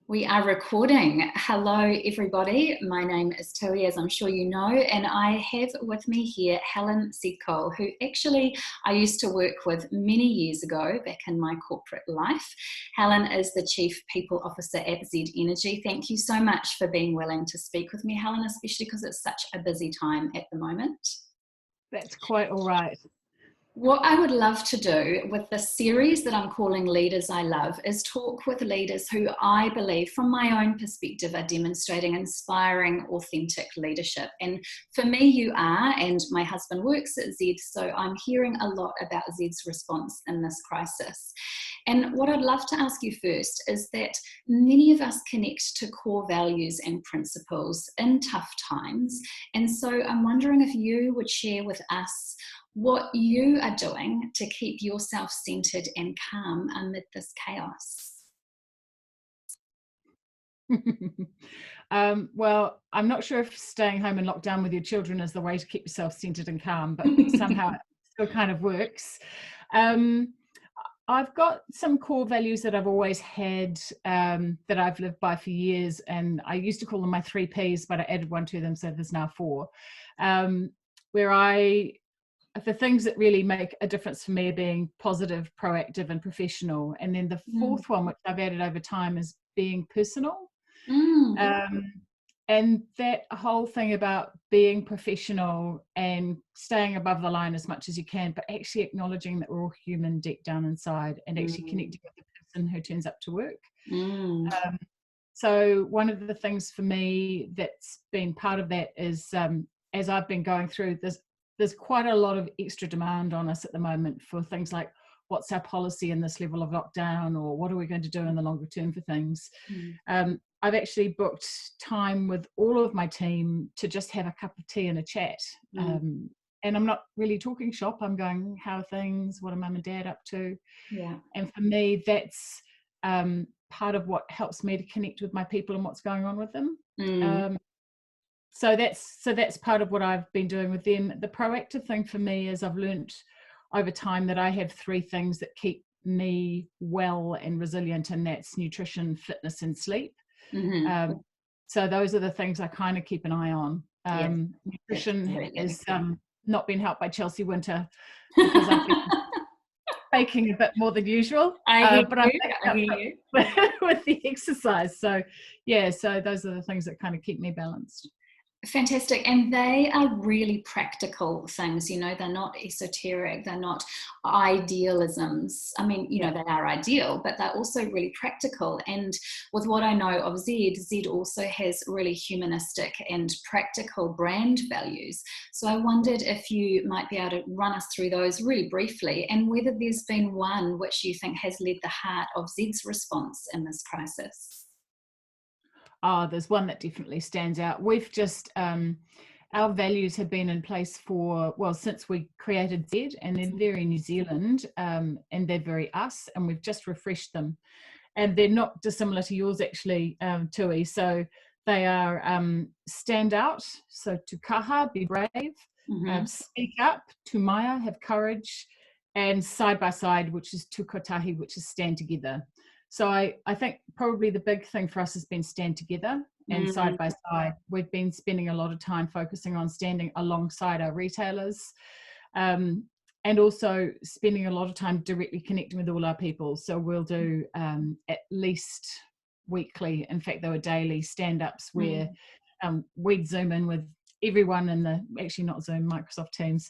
We are recording. Hello, everybody. My name is Tui, as I'm sure you know, and I have with me here Helen Seedcole, who actually I used to work with many years ago back in my corporate life. Helen is the Chief People Officer at Z Energy. Thank you so much for being willing to speak with me, Helen, especially because it's such a busy time at the moment. That's quite all right. What I would love to do with the series that I'm calling Leaders I Love is talk with leaders who I believe, from my own perspective, are demonstrating inspiring, authentic leadership. And for me, you are, and my husband works at Z, so I'm hearing a lot about Z's response in this crisis. And what I'd love to ask you first is that many of us connect to core values and principles in tough times. And so I'm wondering if you would share with us what you are doing to keep yourself centered and calm amid this chaos. Well, I'm not sure if staying home and locked down with your children is the way to keep yourself centered and calm, but somehow it still kind of works. I've got some core values that I've always had, that I've lived by for years, and I used to call them my 3 Ps, but I added one to them, so there's now 4, where the things that really make a difference for me are being positive, proactive, and professional. And then the 4th one, which I've added over time, is being personal. And that whole thing about being professional and staying above the line as much as you can, but actually acknowledging that we're all human deep down inside, and actually connecting with the person who turns up to work. So one of the things for me that's been part of that is, as I've been going through this, there's quite a lot of extra demand on us at the moment for things like, what's our policy in this level of lockdown, or what are we going to do in the longer term for things? I've actually booked time with all of my team to just have a cup of tea and a chat. And I'm not really talking shop. I'm going, how are things? What are mum and dad up to? Yeah. And for me, that's part of what helps me to connect with my people and what's going on with them. So that's part of what I've been doing with them. The proactive thing for me is I've learnt over time that I have 3 things that keep me well and resilient, and that's nutrition, fitness, and sleep. So those are the things I kind of keep an eye on. Nutrition has not been helped by Chelsea Winter, because I've been baking a bit more than usual. But I'm with the exercise. So so those are the things that kind of keep me balanced. Fantastic. And they are really practical things, you know, they're not esoteric, they're not idealisms. I mean, you know, they are ideal, but they're also really practical. And with what I know of Z also has really humanistic and practical brand values. So I wondered if you might be able to run us through those really briefly, and whether there's been one which you think has led the heart of Z's response in this crisis. There's one that definitely stands out. We've just, our values have been in place since we created Z, and they're very New Zealand, and they're very us, and we've just refreshed them. And they're not dissimilar to yours, actually, Tui. So they are stand out, so to kaha, be brave, speak up, to maya, have courage, and side by side, which is tu kotahi, which is stand together. So I think probably the big thing for us has been stand together and side by side. We've been spending a lot of time focusing on standing alongside our retailers, and also spending a lot of time directly connecting with all our people. So we'll do at least weekly, in fact there were daily stand-ups where we'd Zoom in with everyone in not Zoom, Microsoft Teams,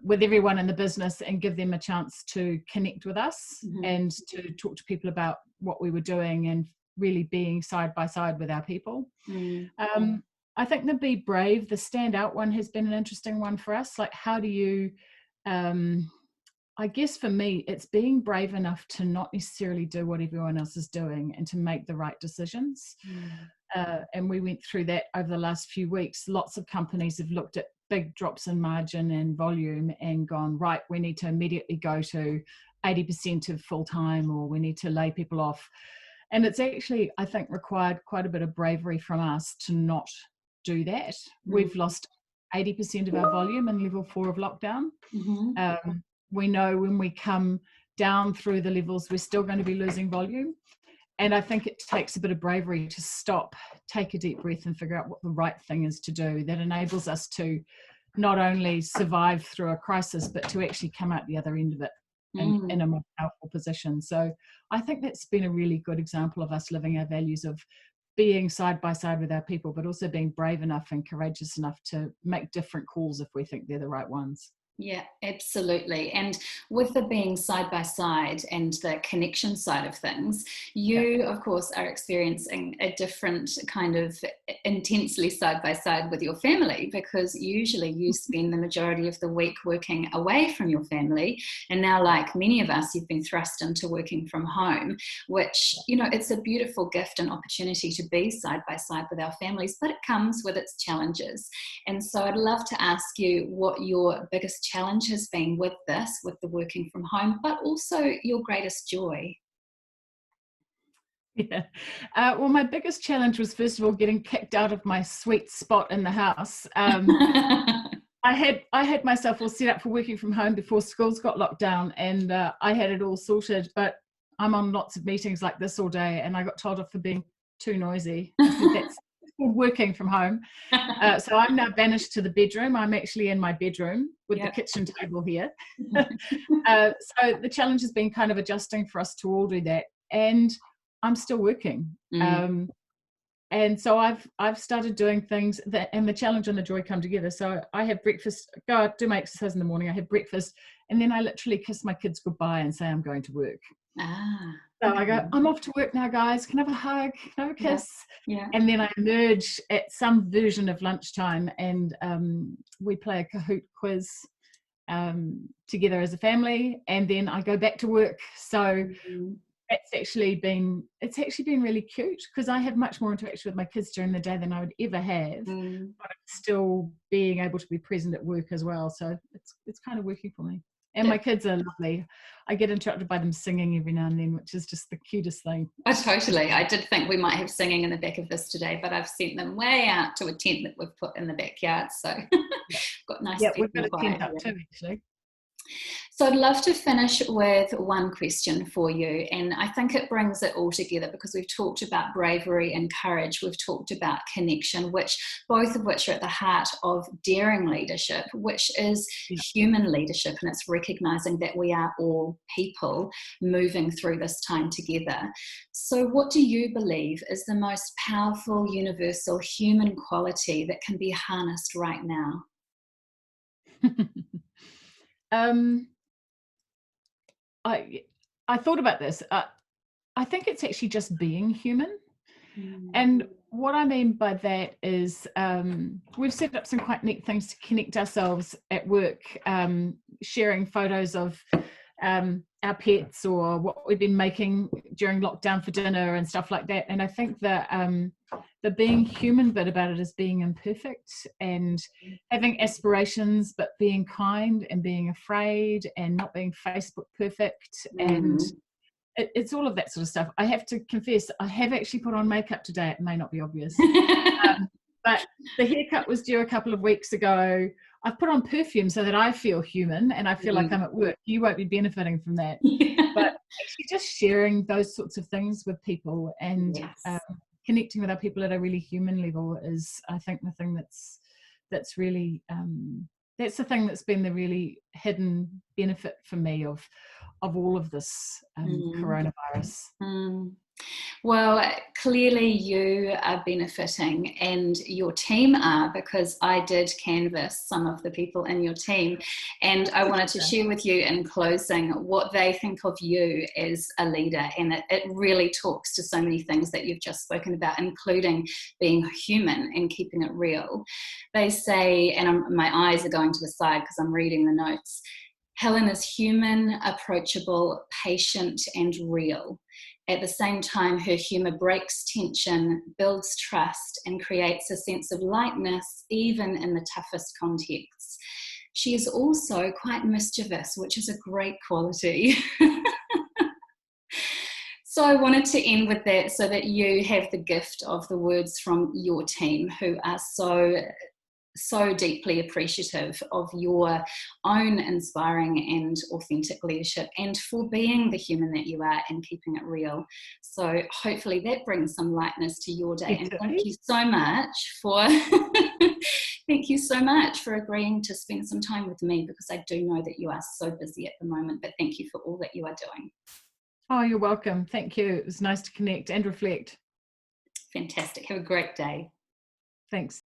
with everyone in the business, and give them a chance to connect with us and to talk to people about what we were doing, and really being side by side with our people. I think the be brave, the stand out one, has been an interesting one for us. Like, how do you, I guess for me, it's being brave enough to not necessarily do what everyone else is doing, and to make the right decisions. And we went through that over the last few weeks. Lots of companies have looked at big drops in margin and volume and gone, right, we need to immediately go to 80% of full-time, or we need to lay people off. And it's actually, I think, required quite a bit of bravery from us to not do that. We've lost 80% of our volume in level 4 of lockdown. We know when we come down through the levels, we're still going to be losing volume. And I think it takes a bit of bravery to stop, take a deep breath and figure out what the right thing is to do that enables us to not only survive through a crisis, but to actually come out the other end of it in a more powerful position. So I think that's been a really good example of us living our values of being side by side with our people, but also being brave enough and courageous enough to make different calls if we think they're the right ones. Yeah, absolutely. And with the being side by side and the connection side of things, you, of course, are experiencing a different kind of intensely side by side with your family, because usually you spend the majority of the week working away from your family. And now, like many of us, you've been thrust into working from home, which, you know, it's a beautiful gift and opportunity to be side by side with our families, but it comes with its challenges. And so I'd love to ask you what your biggest challenge has been with this, with the working from home, but also your greatest joy. Yeah. Well, my biggest challenge was, first of all, getting kicked out of my sweet spot in the house. I had myself all set up for working from home before schools got locked down, and I had it all sorted, but I'm on lots of meetings like this all day, and I got told off for being too noisy. I said, that's working from home. So I'm now banished to the bedroom. I'm actually in my bedroom with the kitchen table here. So the challenge has been kind of adjusting for us to all do that. And I'm still working. And so I've started doing things that, and the challenge and the joy come together. So I have breakfast, go out, do my exercise in the morning, I have breakfast, and then I literally kiss my kids goodbye and say I'm going to work. So I go, I'm off to work now, guys. Can I have a hug? Can I have a kiss? Yeah. And then I emerge at some version of lunchtime, and we play a Kahoot quiz together as a family, and then I go back to work. So it's actually been really cute, because I have much more interaction with my kids during the day than I would ever have, but I'm still being able to be present at work as well. So it's kind of working for me. And my kids are lovely. I get interrupted by them singing every now and then, which is just the cutest thing. Oh, totally. I did think we might have singing in the back of this today, but I've sent them way out to a tent that we've put in the backyard. So got nice. Yeah, we've got a tent up too, actually. So I'd love to finish with one question for you, and I think it brings it all together, because we've talked about bravery and courage, we've talked about connection, both of which are at the heart of daring leadership, which is human leadership, and it's recognizing that we are all people moving through this time together. So what do you believe is the most powerful, universal human quality that can be harnessed right now? I thought about this. I think it's actually just being human. And what I mean by that is we've set up some quite neat things to connect ourselves at work, sharing photos of our pets or what we've been making during lockdown for dinner and stuff like that. And I think that the being human bit about it is being imperfect and having aspirations, but being kind and being afraid and not being Facebook perfect. And it's all of that sort of stuff. I have to confess, I have actually put on makeup today. It may not be obvious. But the haircut was due a couple of weeks ago. I've put on perfume so that I feel human and I feel like I'm at work. You won't be benefiting from that. But actually just sharing those sorts of things with people and connecting with our people at a really human level is, I think, the thing that's really, that's the thing that's been the really hidden benefit for me of all of this coronavirus. Well, clearly you are benefiting and your team are, because I did canvass some of the people in your team, and I wanted to share with you in closing what they think of you as a leader, and it really talks to so many things that you've just spoken about, including being human and keeping it real. They say, and my eyes are going to the side because I'm reading the notes, Helen is human, approachable, patient, and real. At the same time, her humour breaks tension, builds trust, and creates a sense of lightness, even in the toughest contexts. She is also quite mischievous, which is a great quality. So I wanted to end with that so that you have the gift of the words from your team, who are so so deeply appreciative of your own inspiring and authentic leadership, and for being the human that you are and keeping it real. So hopefully that brings some lightness to your day. And thank you so much for thank you so much for agreeing to spend some time with me, because I do know that you are so busy at the moment, but thank you for all that you are doing. Oh, you're welcome. Thank you. It was nice to connect and reflect. Fantastic. Have a great day. Thanks.